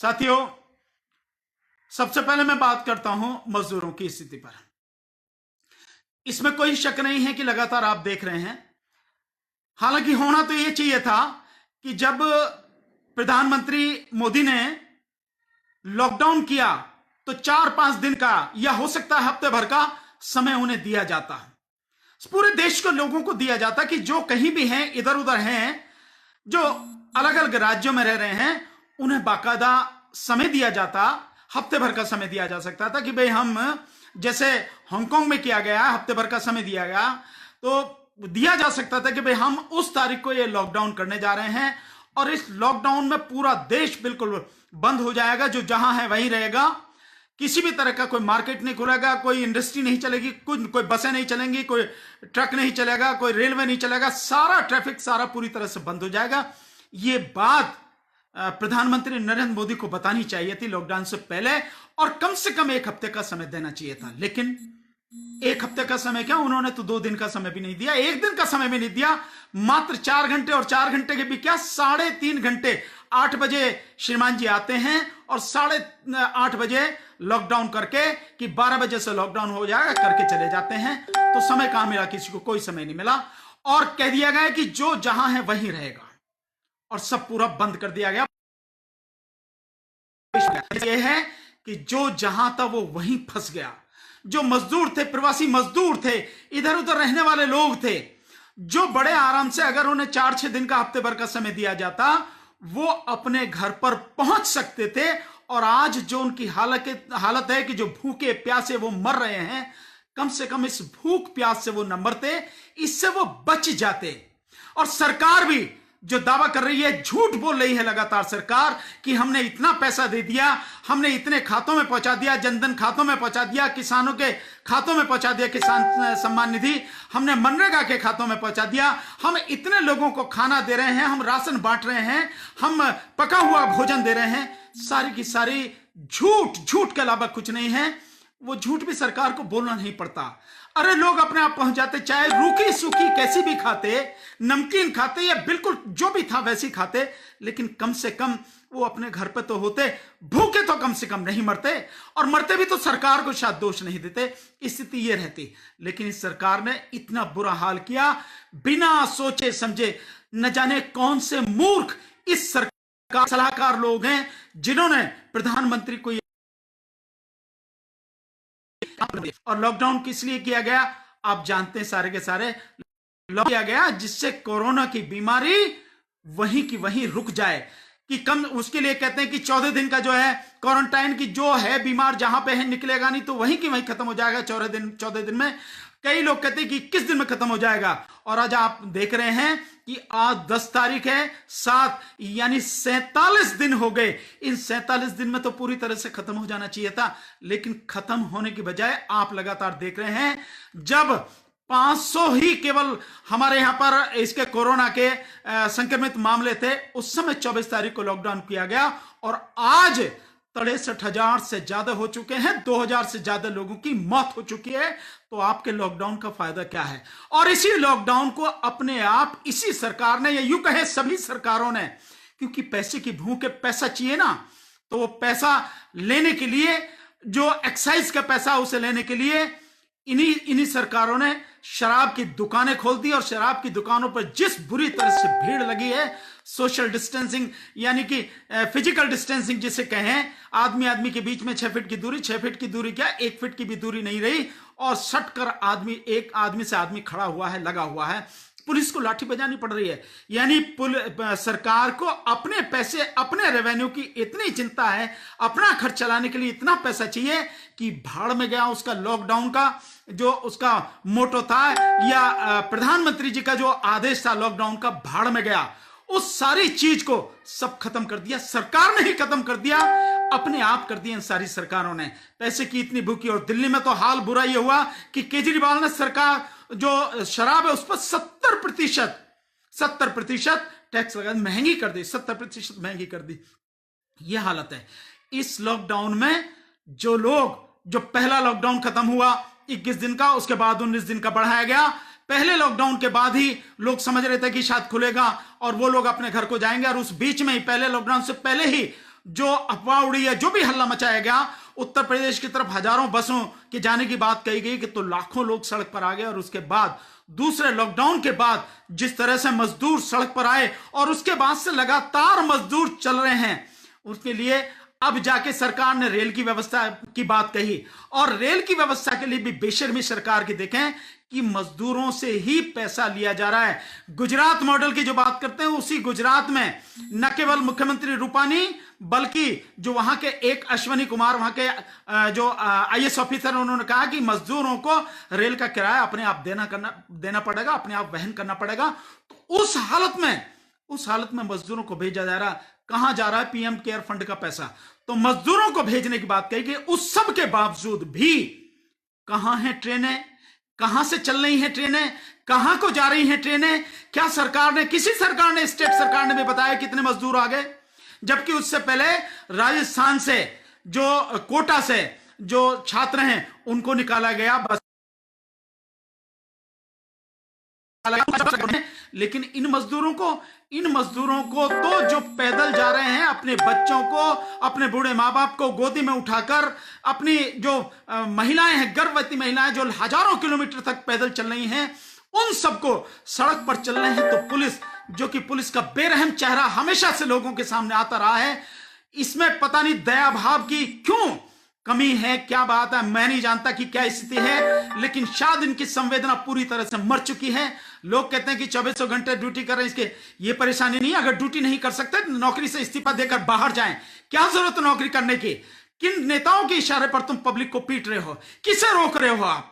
साथियों, सबसे पहले मैं बात करता हूं मजदूरों की स्थिति पर। इसमें कोई शक नहीं है कि लगातार आप देख रहे हैं, हालांकि होना तो यह चाहिए था कि जब प्रधानमंत्री मोदी ने लॉकडाउन किया तो 4-5 दिन का या हो सकता है हफ्ते भर का समय उन्हें दिया जाता, पूरे देश को लोगों को दिया जाता कि जो कहीं भी हैं, इधर उधर हैं, जो अलग अलग राज्यों में रह रहे हैं, उन्हें बाकायदा समय दिया जाता, हफ्ते भर का समय दिया जा सकता था कि भाई हम जैसे हांगकांग में किया गया, हफ्ते भर का समय दिया गया, तो दिया जा सकता था कि भाई हम उस तारीख को ये लॉकडाउन करने जा रहे हैं और इस लॉकडाउन में पूरा देश बिल्कुल बंद हो जाएगा, जो जहां है वहीं रहेगा, किसी भी तरह का कोई मार्केट नहीं खुलेगा, कोई इंडस्ट्री नहीं चलेगी, कोई बसें नहीं चलेंगी, कोई ट्रक नहीं चलेगा, कोई रेलवे नहीं चलेगा, सारा ट्रैफिक सारा पूरी तरह से बंद हो जाएगा। ये बात प्रधानमंत्री नरेंद्र मोदी को बतानी चाहिए थी लॉकडाउन से पहले, और कम से कम 1 हफ्ते का समय देना चाहिए था। लेकिन 1 हफ्ते का समय क्या, उन्होंने तो 2 दिन का समय भी नहीं दिया, 1 दिन का समय भी नहीं दिया, मात्र 4 घंटे, और 4 घंटे के भी क्या, 3.5 घंटे। 8 बजे श्रीमान जी आते हैं और 8:30 बजे लॉकडाउन करके कि 12 बजे से लॉकडाउन हो जाएगा करके चले जाते हैं। तो समय कहां मिला, किसी को कोई समय नहीं मिला, और कह दिया गया कि जो जहां है वहीं रहेगा, और सब पूरा बंद कर दिया गया। यह है कि जो जहां था वो वहीं फंस गया। जो मजदूर थे, प्रवासी मजदूर थे, इधर उधर रहने वाले लोग थे, जो बड़े आराम से अगर उन्हें 4-6 दिन का हफ्ते भर का समय दिया जाता, वो अपने घर पर पहुंच सकते थे। और आज जो उनकी हालत है कि जो भूखे प्यासे वो मर रहे हैं, कम से कम इस भूख प्यास से वो न मरते, इससे वो बच जाते। और सरकार भी जो दावा कर रही है, झूठ बोल रही है लगातार सरकार कि हमने इतना पैसा दे दिया, हमने इतने खातों में पहुंचा दिया, जनधन खातों में पहुंचा दिया, किसानों के खातों में पहुंचा दिया, किसान सम्मान निधि हमने मनरेगा के खातों में पहुंचा दिया, हम इतने लोगों को खाना दे रहे हैं, हम राशन बांट रहे हैं, हम पका हुआ भोजन दे रहे हैं। सारी की सारी झूठ के अलावा कुछ नहीं है। वो झूठ भी सरकार को बोलना नहीं पड़ता। अरे लोग अपने आप पहुंच जाते, चाहे रूखी सूखी कैसी भी खाते, नमकीन खाते या बिल्कुल जो भी था वैसी खाते, लेकिन कम से कम वो अपने घर पे तो होते, भूखे तो कम से कम नहीं मरते, और मरते भी तो सरकार को शायद दोष नहीं देते, स्थिति ये रहती। लेकिन इस सरकार ने इतना बुरा हाल किया, बिना सोचे समझे। न जाने कौन से मूर्ख इस सरकार सलाहकार लोग हैं जिन्होंने प्रधानमंत्री को, और लॉकडाउन किस लिए किया गया आप जानते हैं, सारे के सारे लॉक किया गया जिससे कोरोना की बीमारी वहीं की वहीं रुक जाए, कि कम, उसके लिए कहते हैं कि 14 दिन का जो है क्वारंटाइन की, जो है बीमार जहां पे है निकलेगा नहीं, तो वहीं की वहीं खत्म हो जाएगा 14 दिन में। कई लोग कहते हैं कि 21 दिन में खत्म हो जाएगा, और आज आप देख रहे हैं कि आज 10 तारीख है, 7 यानी 47 दिन हो गए। इन 47 दिन में तो पूरी तरह से खत्म हो जाना चाहिए था, लेकिन खत्म होने की बजाय आप लगातार देख रहे हैं, जब 500 ही केवल हमारे यहां पर इसके कोरोना के संक्रमित मामले थे, उस समय 24 तारीख को लॉकडाउन किया गया, और आज 63,000 से ज्यादा हो चुके हैं, 2,000 से ज्यादा लोगों की मौत हो चुकी है। तो आपके लॉकडाउन का फायदा क्या है? और इसी लॉकडाउन को अपने आप इसी सरकार ने, या यूं कहें सभी सरकारों ने, क्योंकि पैसे की भूख है, पैसा चाहिए ना, तो वो पैसा लेने के लिए, जो एक्साइज का पैसा उसे लेने के लिए इन्हीं सरकारों ने शराब की दुकानें खोल दी, और शराब की दुकानों पर जिस बुरी तरह से भीड़ लगी है, सोशल डिस्टेंसिंग यानी कि फिजिकल डिस्टेंसिंग जिसे कहें, आदमी के बीच में 6 फीट की दूरी, 6 फीट की दूरी क्या, 1 फीट की भी दूरी नहीं रही, और सट कर एक आदमी से आदमी खड़ा हुआ है, लगा हुआ है। पुलिस को लाठी बजानी पड़ रही है। यानी सरकार को अपने पैसे, अपने रेवेन्यू की इतनी चिंता है, अपना खर्च चलाने के लिए इतना पैसा चाहिए कि भाड़ में गया उसका लॉकडाउन का जो उसका मोटो था, या प्रधानमंत्री जी का जो आदेश था लॉकडाउन का, भाड़ में गया। उस सारी चीज को सब खत्म कर दिया, सरकार ने ही खत्म कर दिया, अपने आप कर दिया इन सारी सरकारों ने। पैसे की इतनी भूखी, और दिल्ली में तो हाल बुरा ये हुआ कि केजरीवाल ने सरकार जो शराब है उस पर 70% टैक्स लगा, महंगी कर दी, 70% महंगी कर दी। यह हालत है। इस लॉकडाउन में जो पहला लॉकडाउन खत्म हुआ 21 दिन का, उसके बाद 19 दिन का बढ़ाया गया। पहले लॉकडाउन के बाद ही लोग समझ रहे थे कि शायद खुलेगा और वो लोग अपने घर को जाएंगे, और उस बीच में ही, पहले लॉकडाउन से पहले ही जो अफवाह उड़ी है, जो भी हल्ला मचाया गया, उत्तर प्रदेश की तरफ हजारों बसों के जाने की बात कही गई कि तो लाखों लोग सड़क पर आ गए। और उसके बाद दूसरे लॉकडाउन के बाद जिस तरह से मजदूर सड़क पर आए और उसके बाद से लगातार मजदूर चल रहे हैं, उसके लिए अब जाके सरकार ने रेल की व्यवस्था की बात कही। और रेल की व्यवस्था के लिए भी बेशर्मी सरकार की देखें कि मजदूरों से ही पैसा लिया जा रहा है। गुजरात मॉडल की जो बात करते हैं, उसी गुजरात में न केवल मुख्यमंत्री रूपानी बल्कि जो वहां के एक अश्वनी कुमार, वहां के जो आईएएस ऑफिसर, उन्होंने कहा कि मजदूरों को रेल का किराया अपने आप देना पड़ेगा, अपने आप वहन करना पड़ेगा। तो उस हालत में मजदूरों को भेजा जा रहा, कहां जा रहा है पीएम केयर फंड का पैसा। तो मजदूरों को भेजने की बात कही गई, उस सब के बावजूद भी कहां हैं ट्रेनें, कहां से चल रही हैं ट्रेनें, कहां को जा रही हैं ट्रेनें। क्या सरकार ने, किसी सरकार ने, स्टेट सरकार ने भी बताया कितने मजदूर आ गए? जबकि उससे पहले राजस्थान से, जो कोटा से जो छात्र हैं उनको निकाला गया बस, लेकिन इन मजदूरों को तो जो पैदल जा रहे हैं, अपने बच्चों को, अपने बूढ़े माँ बाप को गोदी में उठाकर, अपनी जो महिलाएं हैं, गर्भवती महिलाएं जो हजारों किलोमीटर तक पैदल चल रही हैं, उन सबको सड़क पर चल रहे हैं। तो पुलिस, जो कि पुलिस का बेरहम चेहरा हमेशा से लोगों के सामने आता रहा है, इसमें पता नहीं दया भाव की क्यों कमी है, क्या बात है, मैं नहीं जानता कि क्या स्थिति है, लेकिन शायद इनकी संवेदना पूरी तरह से मर चुकी है। लोग कहते हैं कि 24 घंटे ड्यूटी कर रहे हैं, इसके ये परेशानी नहीं है। अगर ड्यूटी नहीं कर सकते नौकरी से इस्तीफा देकर बाहर जाएं, क्या जरूरत है नौकरी करने की? किन नेताओं के इशारे पर तुम पब्लिक को पीट रहे हो? किसे रोक रहे हो आप?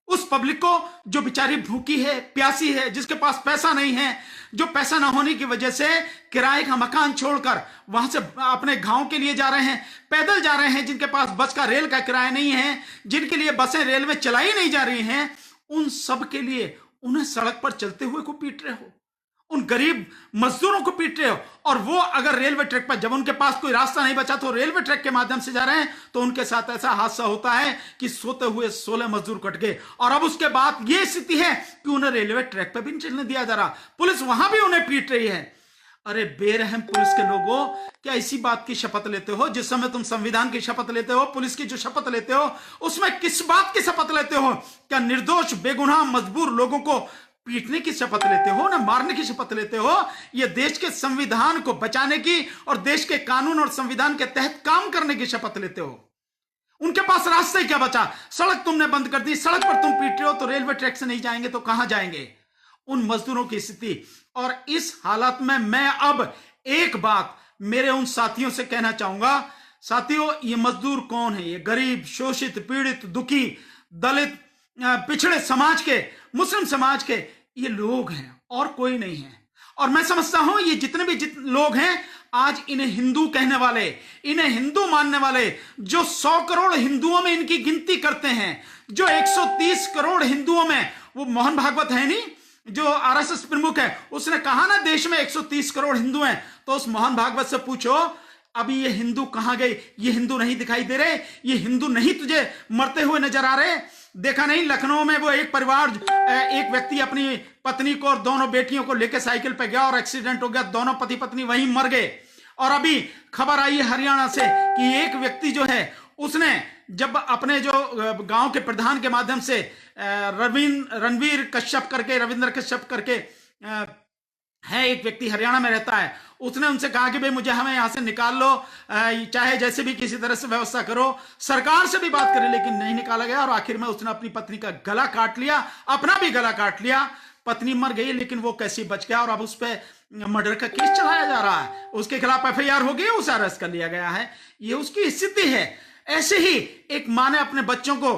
उस पब्लिक को जो बेचारी भूखी है, प्यासी है, जिसके पास पैसा नहीं है, जो पैसा ना होने की वजह से किराए का मकान छोड़कर वहां से अपने गांव के लिए जा रहे हैं, पैदल जा रहे हैं, जिनके पास बस का, रेल का किराया नहीं है, जिनके लिए बसें रेल में चलाई नहीं जा रही हैं, उन सब के लिए उन्हें सड़क पर चलते हुए को पीट रहे हो, उन गरीब मजदूरों को पीट रहे हो। और वो अगर रेलवे ट्रैक पर, जब उनके पास कोई रास्ता नहीं बचा तो रेलवे ट्रैक के माध्यम से जा रहे हैं, तो उनके साथ ऐसा हादसा होता है कि सोते हुए 16 मजदूर कट गए। और अब उसके बाद ये स्थिति है कि उन्हें रेलवे ट्रैक पर भी नहीं चलने दिया जा रहा, पुलिस वहां भी उन्हें पीट रही है। अरे बेरहम पुलिस के लोगों, क्या इसी बात की शपथ लेते हो? जिस समय तुम संविधान की शपथ लेते हो, पुलिस की जो शपथ लेते हो, उसमें किस बात की शपथ लेते हो? क्या निर्दोष, बेगुनाह, मजबूर लोगों को पीटने की शपथ लेते हो, ना मारने की शपथ लेते हो? यह देश के संविधान को बचाने की और देश के कानून और संविधान के तहत काम करने की शपथ लेते हो। उनके पास रास्ता ही क्या बचा? सड़क तुमने बंद कर दी, सड़क पर तुम पीट रहे हो, तो रेलवे ट्रैक से नहीं जाएंगे तो कहां जाएंगे? उन मजदूरों की स्थिति। और इस हालत में मैं अब एक बात मेरे उन साथियों से कहना चाहूंगा, साथियों, ये मजदूर कौन है? ये गरीब, शोषित, पीड़ित, दुखी, दलित, पिछड़े समाज के, मुस्लिम समाज के ये लोग हैं और कोई नहीं है। और मैं समझता हूं ये जितने भी लोग हैं, आज इन्हें हिंदू कहने वाले, इन्हें हिंदू मानने वाले, जो 100 करोड़ हिंदुओं में इनकी गिनती करते हैं, जो 130 करोड़ हिंदुओं में, वो मोहन भागवत है नहीं, जो आरएसएस प्रमुख है, उसने कहा ना देश में 130 करोड़ हिंदू हैं, तो उस मोहन भागवत से पूछो अभी ये हिंदू कहां गए? ये हिंदू नहीं दिखाई दे रहे? ये हिंदू नहीं तुझे मरते हुए नजर आ रहे? देखा नहीं लखनऊ में वो एक परिवार, एक व्यक्ति अपनी पत्नी को और दोनों बेटियों को लेकर साइकिल पे गया और एक्सीडेंट हो गया, दोनों पति पत्नी वहीं मर गए। और अभी खबर आई है हरियाणा से कि एक व्यक्ति जो है, उसने जब अपने जो गांव के प्रधान के माध्यम से रविंद्र कश्यप करके है, एक व्यक्ति हरियाणा में रहता है, उसने उनसे कहा कि भाई मुझे, हमें यहां से निकाल लो, चाहे जैसे भी किसी तरह से व्यवस्था करो, सरकार से भी बात करें, लेकिन नहीं निकाला गया। और आखिर में उसने अपनी पत्नी का गला काट लिया, अपना भी गला काट लिया, पत्नी मर गई, लेकिन वो कैसे बच गया। और अब उस पर मर्डर का केस चलाया जा रहा है, उसके खिलाफ एफआईआर हो गई, उसे अरेस्ट कर लिया गया है। ये उसकी स्थिति है। ऐसे ही एक मां ने अपने बच्चों को,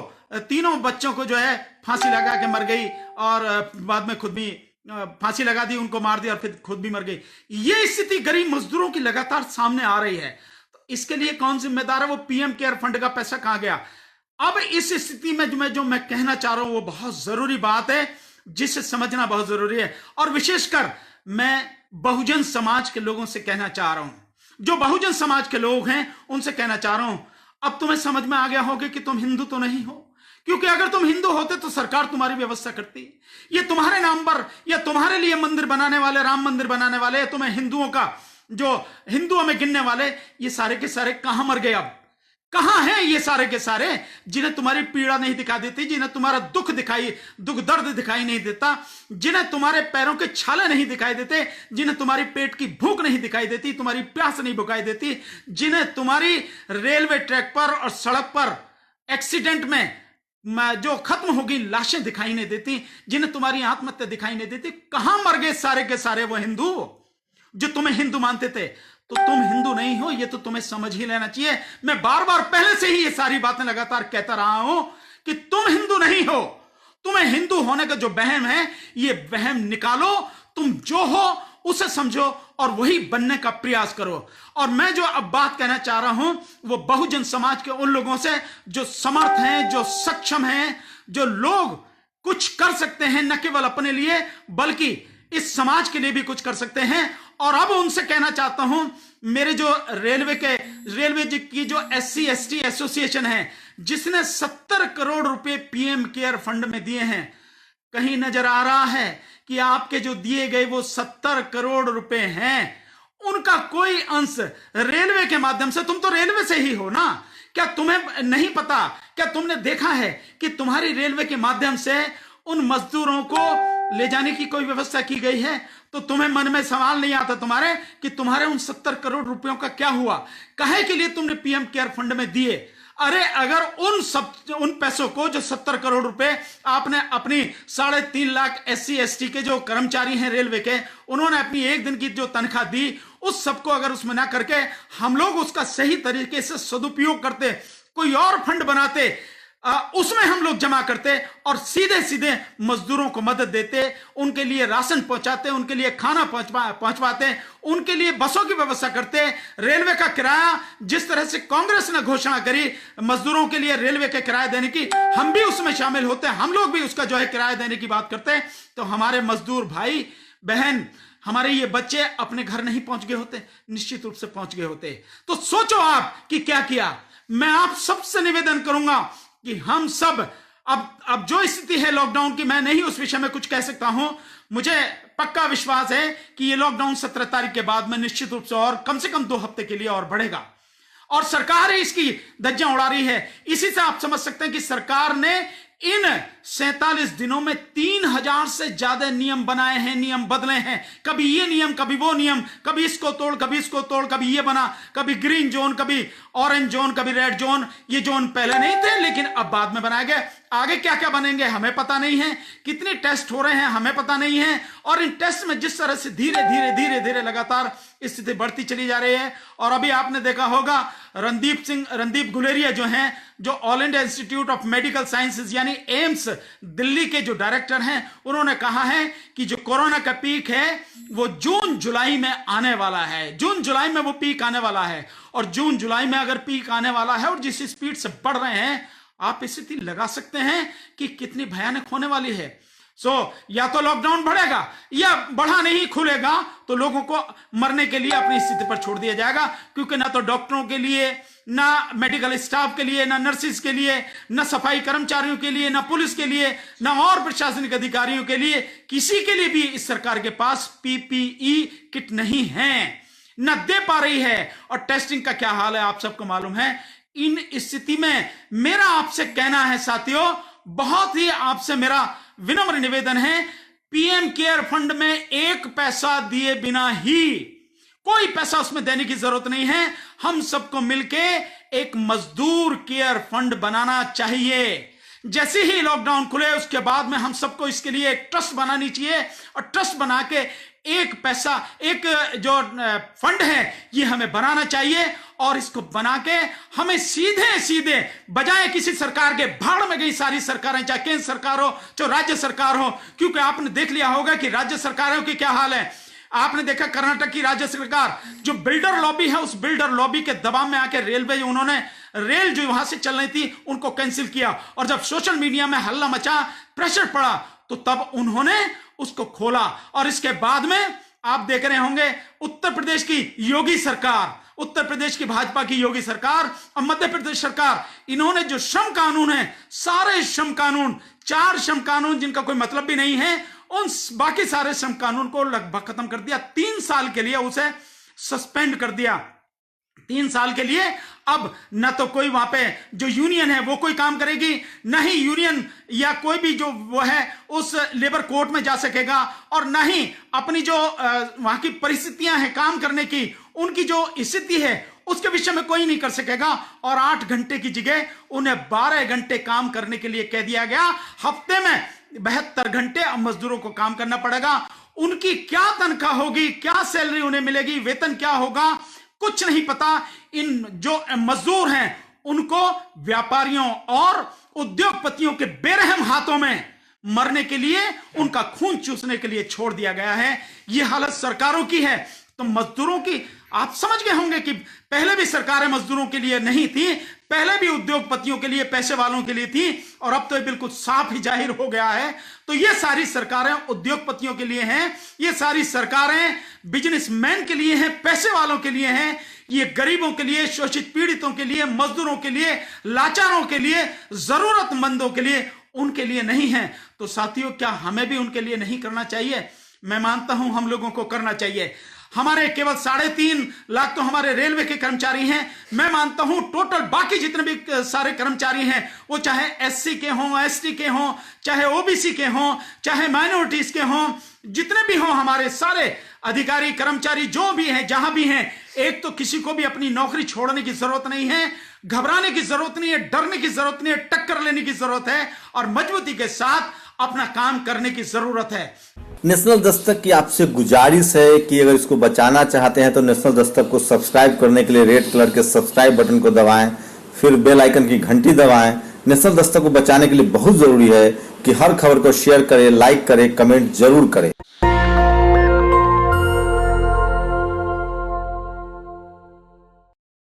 तीनों बच्चों को जो है फांसी लगा के मर गई, और बाद में खुद भी फांसी लगा दी, उनको मार दिया और फिर खुद भी मर गई। ये स्थिति गरीब मजदूरों की लगातार सामने आ रही है। तो इसके लिए कौन जिम्मेदार है? वो पीएम केयर फंड का पैसा कहां गया? अब इस स्थिति में जो मैं कहना चाह रहा हूं वो बहुत जरूरी बात है, जिसे समझना बहुत जरूरी है। और विशेषकर मैं बहुजन समाज के लोगों से कहना चाह रहा हूं, जो बहुजन समाज के लोग हैं उनसे कहना चाह रहा हूं, अब तुम्हें समझ में आ गया होगा कि तुम हिंदू तो नहीं हो, क्योंकि अगर तुम हिंदू होते तो सरकार तुम्हारी व्यवस्था करती। ये तुम्हारे नाम पर या तुम्हारे लिए मंदिर बनाने वाले, राम मंदिर बनाने वाले, तुम्हें हिंदुओं का जो हिंदुओं में गिनने वाले, ये सारे के सारे कहां मर गए? अब कहां हैं ये सारे के सारे जिन्हें तुम्हारी पीड़ा नहीं दिखा देती, जिन्हें तुम्हारा दुख दर्द दिखाई नहीं देता, जिन्हें तुम्हारे पैरों के छाले नहीं दिखाई देते, जिन्हें तुम्हारी पेट की भूख नहीं दिखाई देती, तुम्हारी प्यास नहीं बुझाई देती, जिन्हें तुम्हारी रेलवे ट्रैक पर और सड़क पर एक्सीडेंट में जो खत्म होगी लाशें दिखाई नहीं देती, जिन्हें तुम्हारी आत्महत्या दिखाई नहीं देती, कहां मर गए सारे के सारे वो हिंदू जो तुम्हें हिंदू मानते थे? तो तुम हिंदू नहीं हो, ये तो तुम्हें समझ ही लेना चाहिए। मैं बार बार पहले से ही ये सारी बातें लगातार कहता रहा हूं कि तुम हिंदू नहीं हो। तुम्हें हिंदू होने का जो वहम है, ये वहम निकालो। तुम जो हो उसे समझो और वही बनने का प्रयास करो। और मैं जो अब बात कहना चाह रहा हूं वो बहुजन समाज के उन लोगों से जो समर्थ हैं, जो सक्षम हैं, जो लोग कुछ कर सकते हैं, न केवल अपने लिए बल्कि इस समाज के लिए भी कुछ कर सकते हैं। और अब उनसे कहना चाहता हूं, मेरे जो रेलवे की जो SC/ST एसोसिएशन है, जिसने 70 करोड़ रुपए पीएम केयर फंड में दिए हैं, कहीं नजर आ रहा है कि आपके जो दिए गए वो 70 करोड़ रुपए हैं, उनका कोई अंश रेलवे के माध्यम से? तुम तो रेलवे से ही हो ना, क्या तुम्हें नहीं पता? क्या तुमने देखा है कि तुम्हारी रेलवे के माध्यम से उन मजदूरों को ले जाने की कोई व्यवस्था की गई है? तो तुम्हें मन में सवाल नहीं आता तुम्हारे कि तुम्हारे उन 70 करोड़ रुपयों का क्या हुआ? काहे के लिए तुमने पीएम केयर फंड में दिए? अरे अगर उन पैसों को, जो 70 करोड़ रुपए आपने अपनी 3.5 लाख SC/ST के जो कर्मचारी हैं रेलवे के, उन्होंने अपनी एक दिन की जो तनख्वाह दी, उस सबको अगर उसमें ना करके हम लोग उसका सही तरीके से सदुपयोग करते, कोई और फंड बनाते, उसमें हम लोग जमा करते और सीधे सीधे मजदूरों को मदद देते, उनके लिए राशन पहुंचाते, उनके लिए खाना पहुंचवाते, उनके लिए बसों की व्यवस्था करते। रेलवे का किराया जिस तरह से कांग्रेस ने घोषणा करी मजदूरों के लिए रेलवे के किराया देने की, हम भी उसमें शामिल होते, हम लोग भी उसका जो है किराया देने की बात करते, तो हमारे मजदूर भाई बहन, हमारे ये बच्चे अपने घर नहीं पहुंच गए होते, निश्चित रूप से पहुंच गए होते। तो सोचो आप कि क्या किया। मैं आप सबसे निवेदन करूंगा कि हम सब अब जो स्थिति है लॉकडाउन की, मैं नहीं उस विषय में कुछ कह सकता हूं। मुझे पक्का विश्वास है कि ये लॉकडाउन 17 तारीख के बाद में निश्चित रूप से और कम से कम 2 हफ्ते के लिए और बढ़ेगा, और सरकार ही इसकी धज्जियां उड़ा रही है। इसी से आप समझ सकते हैं कि सरकार ने इन 47 दिनों में 3000 से ज्यादा नियम बनाए हैं, नियम बदले हैं। कभी ये नियम, कभी वो नियम, कभी इसको तोड़, कभी इसको तोड़, कभी ये बना, कभी ग्रीन जोन, कभी ऑरेंज जोन, कभी रेड जोन। ये जोन पहले नहीं थे लेकिन अब बाद में बनाए गए। आगे क्या क्या बनेंगे हमें पता नहीं है, कितने टेस्ट हो रहे हैं हमें पता नहीं है, और इन टेस्ट में जिस तरह से धीरे धीरे लगातार स्थिति बढ़ती चली जा रही है। और अभी आपने देखा होगा रणदीप गुलेरिया जो हैं, जो all India institute of medical sciences यानी एम्स दिल्ली के जो डायरेक्टर हैं, उन्होंने कहा है कि जो कोरोना का पीक है वो जून जुलाई में आने वाला है। जून जुलाई में वो पीक आने वाला है, और जून जुलाई में अगर पीक आने वाला है और जिस स्पीड से बढ़ रहे हैं, आप स्थिति लगा सकते हैं कि कितनी भयानक होने वाली है। या तो लॉकडाउन बढ़ेगा या बढ़ा नहीं खुलेगा तो लोगों को मरने के लिए अपनी स्थिति पर छोड़ दिया जाएगा, क्योंकि ना तो डॉक्टरों के लिए, ना मेडिकल स्टाफ के लिए, ना नर्सिस के लिए, ना सफाई कर्मचारियों के लिए, ना पुलिस के लिए, ना और प्रशासनिक अधिकारियों के लिए, किसी के लिए भी इस सरकार के पास PPE किट नहीं है, ना दे पा रही है। और टेस्टिंग का क्या हाल है आप सबको मालूम है। इन स्थिति में मेरा आपसे कहना है साथियों, बहुत ही आपसे मेरा विनम्र निवेदन है, पीएम केयर फंड में 1 पैसा दिए बिना ही, कोई पैसा उसमें देने की जरूरत नहीं है, हम सबको मिलके एक मजदूर केयर फंड बनाना चाहिए। जैसे ही लॉकडाउन खुले उसके बाद में हम सबको इसके लिए एक ट्रस्ट बनानी चाहिए, और ट्रस्ट बना के 1 पैसा, एक जो फंड है ये हमें बनाना चाहिए, और इसको बना के हमें सीधे सीधे, बजाय किसी सरकार के, भाड़ में गई सारी सरकारें, चाहे केंद्र सरकार हो चाहे राज्य सरकार हो, क्योंकि आपने देख लिया होगा कि राज्य सरकारों की क्या हाल है। आपने देखा कर्नाटक की राज्य सरकार, जो बिल्डर लॉबी है, उस बिल्डर लॉबी के दबाव में आके रेलवे, उन्होंने रेल जो वहां से चल रही थी उनको कैंसिल किया, और जब सोशल मीडिया में हल्ला मचा, प्रेशर पड़ा, तो तब उन्होंने उसको खोला। और इसके बाद में आप देख रहे होंगे उत्तर प्रदेश की योगी सरकार, उत्तर प्रदेश की भाजपा की योगी सरकार और मध्य प्रदेश सरकार, इन्होंने जो श्रम कानून है, सारे श्रम कानून, 4 श्रम कानून जिनका कोई मतलब भी नहीं है, उन बाकी सारे श्रम कानून को लगभग खत्म कर दिया। 3 साल के लिए उसे सस्पेंड कर दिया 3 साल के लिए। अब न तो कोई वहां पे जो यूनियन है वो कोई काम करेगी, न ही यूनियन या कोई भी जो वो है उस लेबर कोर्ट में जा सकेगा, और न ही अपनी जो वहां की परिस्थितियां हैं काम करने की, उनकी जो स्थिति है उसके विषय में कोई नहीं कर सकेगा। और 8 घंटे की जगह उन्हें 12 घंटे काम करने के लिए कह दिया गया। हफ्ते में 72 घंटे अब मजदूरों को काम करना पड़ेगा। उनकी क्या तनख्वाह होगी, क्या सैलरी उन्हें मिलेगी, वेतन क्या होगा, कुछ नहीं पता। इन जो मजदूर हैं उनको व्यापारियों और उद्योगपतियों के बेरहम हाथों में मरने के लिए, उनका खून चूसने के लिए छोड़ दिया गया है। यह हालत सरकारों की है। तो मजदूरों की आप समझ गए होंगे कि पहले भी सरकारें मजदूरों के लिए नहीं थी, पहले भी उद्योगपतियों के लिए, पैसे वालों के लिए थी, और अब तो ये बिल्कुल साफ ही जाहिर हो गया है। तो ये सारी सरकारें उद्योगपतियों के लिए हैं, ये सारी सरकारें बिजनेसमैन के लिए हैं, पैसे वालों के लिए हैं। ये गरीबों के लिए, शोषित पीड़ितों के लिए, मजदूरों के लिए, लाचारों के लिए, जरूरतमंदों के लिए, उनके लिए नहीं है। तो साथियों, क्या हमें भी उनके लिए नहीं करना चाहिए? मैं मानता हूं हम लोगों को करना चाहिए। हमारे केवल 3.5 लाख तो हमारे रेलवे के कर्मचारी हैं। मैं मानता हूं टोटल बाकी जितने भी सारे कर्मचारी हैं, वो चाहे एससी के हों, एसटी के हों, चाहे ओबीसी के हों, चाहे माइनॉरिटीज के हों, जितने भी हों, हमारे सारे अधिकारी कर्मचारी जो भी हैं, जहां भी हैं, एक तो किसी को भी अपनी नौकरी छोड़ने की जरूरत नहीं है, घबराने की जरूरत नहीं है, डरने की जरूरत नहीं है, टक्कर लेने की जरूरत है, और मजबूती के साथ अपना काम करने की जरूरत है। नेशनल दस्तक की आपसे गुजारिश है कि अगर इसको बचाना चाहते हैं तो नेशनल दस्तक को सब्सक्राइब करने के लिए रेड कलर के सब्सक्राइब बटन को दबाएं, फिर बेल आइकन की घंटी दबाएं। नेशनल दस्तक को बचाने के लिए बहुत जरूरी है कि हर खबर को शेयर करें, लाइक करें, कमेंट जरूर करें।